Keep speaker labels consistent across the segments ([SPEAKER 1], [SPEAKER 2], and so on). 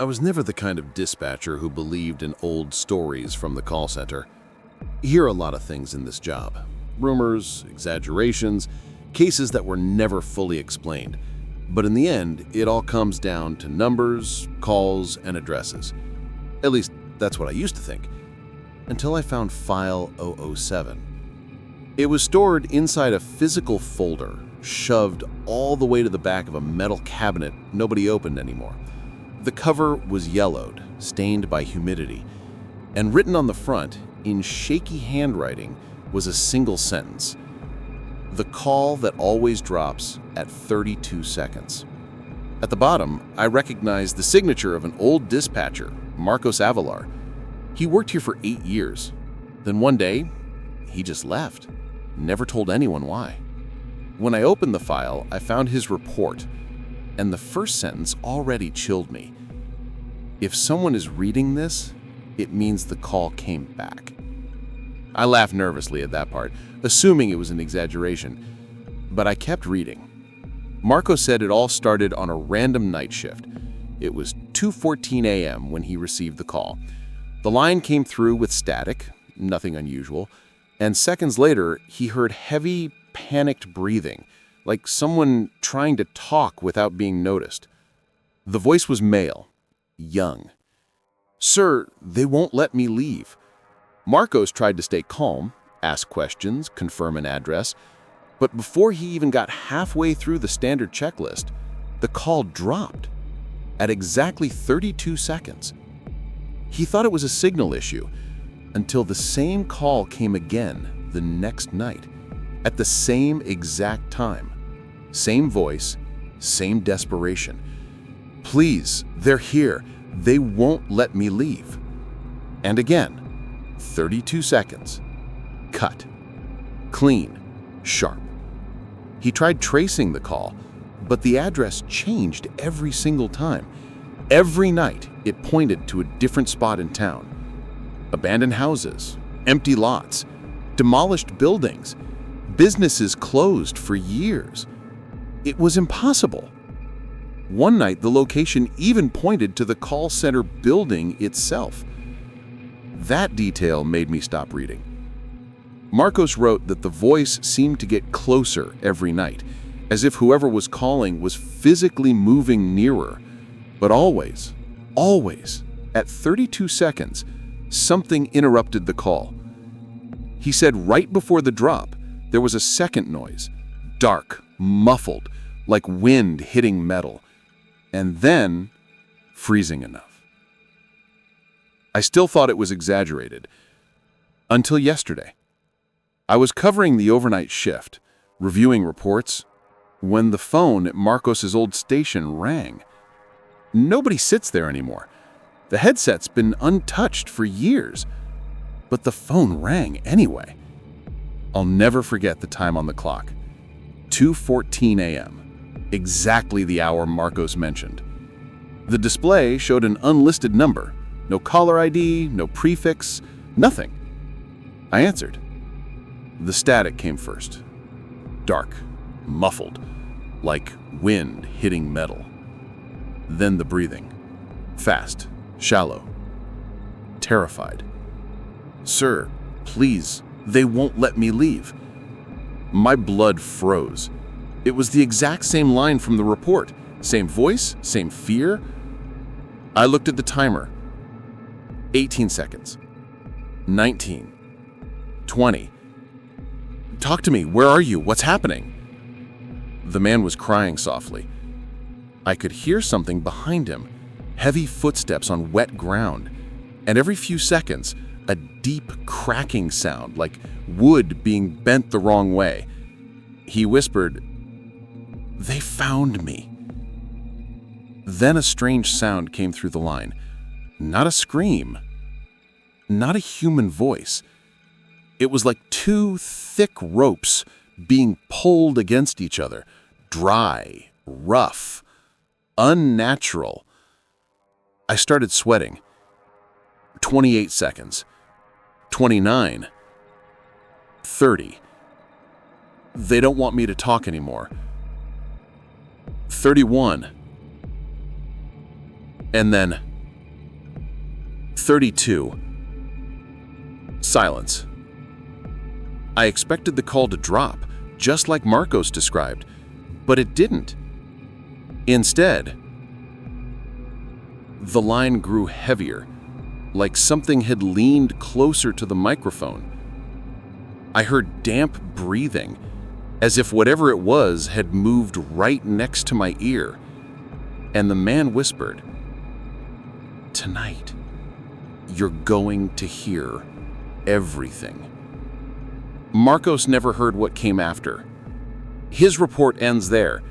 [SPEAKER 1] I was never the kind of dispatcher who believed in old stories from the call center. You hear a lot of things in this job. Rumors, exaggerations, cases that were never fully explained. But in the end, it all comes down to numbers, calls, and addresses. At least, that's what I used to think. Until I found File 007. It was stored inside a physical folder, shoved all the way to the back of a metal cabinet nobody opened anymore. The cover was yellowed, stained by humidity, and written on the front, in shaky handwriting, was a single sentence. The call that always drops at 32 seconds. At the bottom, I recognized the signature of an old dispatcher, Marcos Avalar. He worked here for 8 years. Then one day, he just left. Never told anyone why. When I opened the file, I found his report, and the first sentence already chilled me. If someone is reading this, it means the call came back. I laughed nervously at that part, assuming it was an exaggeration, but I kept reading. Marco said it all started on a random night shift. It was 2:14 a.m. when he received the call. The line came through with static, nothing unusual, and seconds later, he heard heavy, panicked breathing, like someone trying to talk without being noticed. The voice was male, young. "Sir, they won't let me leave." Marcos tried to stay calm, ask questions, confirm an address, but before he even got halfway through the standard checklist, the call dropped at exactly 32 seconds. He thought it was a signal issue until the same call came again the next night, at the same exact time. Same voice, same desperation. "Please, they're here. They won't let me leave." And again, 32 seconds. Cut. Clean. Sharp. He tried tracing the call, but the address changed every single time. Every night, it pointed to a different spot in town. Abandoned houses, empty lots, demolished buildings, businesses closed for years. It was impossible. One night, the location even pointed to the call center building itself. That detail made me stop reading. Marcos wrote that the voice seemed to get closer every night, as if whoever was calling was physically moving nearer. But always, at 32 seconds, something interrupted the call. He said right before the drop, there was a second noise, dark, muffled, like wind hitting metal, and then freezing enough. I still thought it was exaggerated, until yesterday. I was covering the overnight shift, reviewing reports, when the phone at Marcos's old station rang. Nobody sits there anymore. The headset's been untouched for years, but the phone rang anyway. I'll never forget the time on the clock. 2:14 a.m., exactly the hour Marcos mentioned. The display showed an unlisted number, no caller ID, no prefix, nothing. I answered. The static came first. Dark, muffled, like wind hitting metal. Then the breathing. Fast, shallow, terrified. "Sir, please, they won't let me leave." My blood froze. It was the exact same line from the report. Same voice, same fear. I looked at the timer. 18 seconds. 19. 20. "Talk to me. Where are you? What's happening?" The man was crying softly. I could hear something behind him, heavy footsteps on wet ground, and every few seconds, a deep cracking sound like wood being bent the wrong way. He whispered, "They found me." Then a strange sound came through the line. Not a scream, not a human voice. It was like two thick ropes being pulled against each other, dry, rough, unnatural. I started sweating. 28 seconds. 29. 30. They don't want me to talk anymore. 31. And then 32. Silence. I expected the call to drop, just like Marcos described, but it didn't. Instead, the line grew heavier, like something had leaned closer to the microphone. I heard damp breathing, as if whatever it was had moved right next to my ear, and the man whispered, "Tonight, you're going to hear everything." Marcos never heard what came after. His report ends there,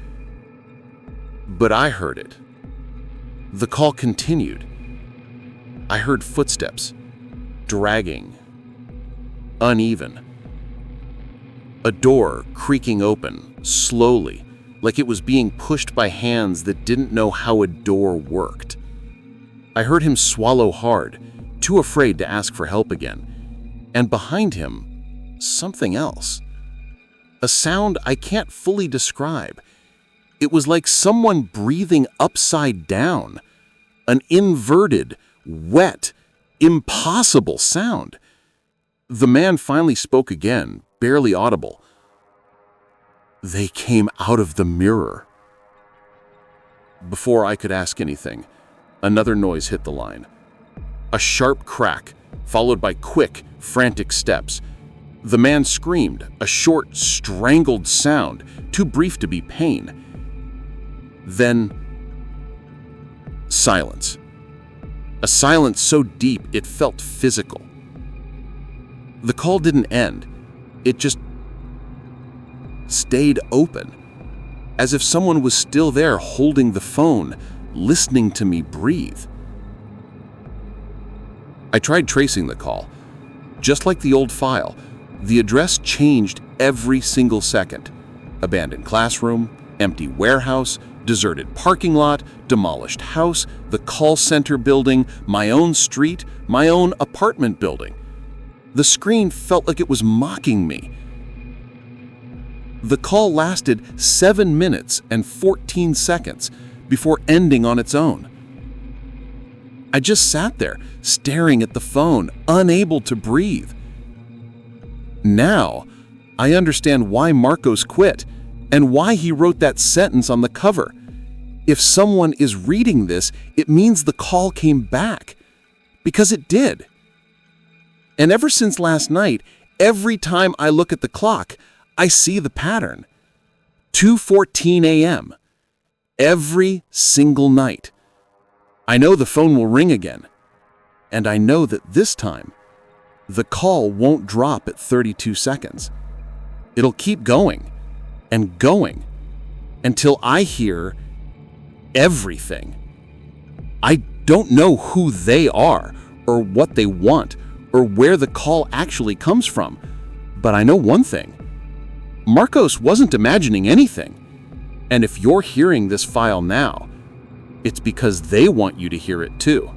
[SPEAKER 1] but I heard it. The call continued. I heard footsteps, dragging, uneven. A door creaking open, slowly, like it was being pushed by hands that didn't know how a door worked. I heard him swallow hard, too afraid to ask for help again. And behind him, something else. A sound I can't fully describe. It was like someone breathing upside down. An inverted, wet, impossible sound. The man finally spoke again, barely audible. "They came out of the mirror." Before I could ask anything, another noise hit the line. A sharp crack, followed by quick, frantic steps. The man screamed, a short, strangled sound, too brief to be pain. Then, silence. A silence so deep it felt physical. The call didn't end. It just stayed open, as if someone was still there holding the phone, listening to me breathe. I tried tracing the call. Just like the old file, the address changed every single second. Abandoned classroom, empty warehouse, deserted parking lot, demolished house, the call center building, my own street, my own apartment building. The screen felt like it was mocking me. The call lasted 7 minutes and 14 seconds before ending on its own. I just sat there, staring at the phone, unable to breathe. Now, I understand why Marcos quit and why he wrote that sentence on the cover. If someone is reading this, it means the call came back. Because it did. And ever since last night, every time I look at the clock, I see the pattern. 2:14 a.m. Every single night. I know the phone will ring again. And I know that this time, the call won't drop at 32 seconds. It'll keep going and going until I hear everything. I don't know who they are or what they want or where the call actually comes from, but I know one thing. Marcos wasn't imagining anything. And if you're hearing this file now, it's because they want you to hear it too.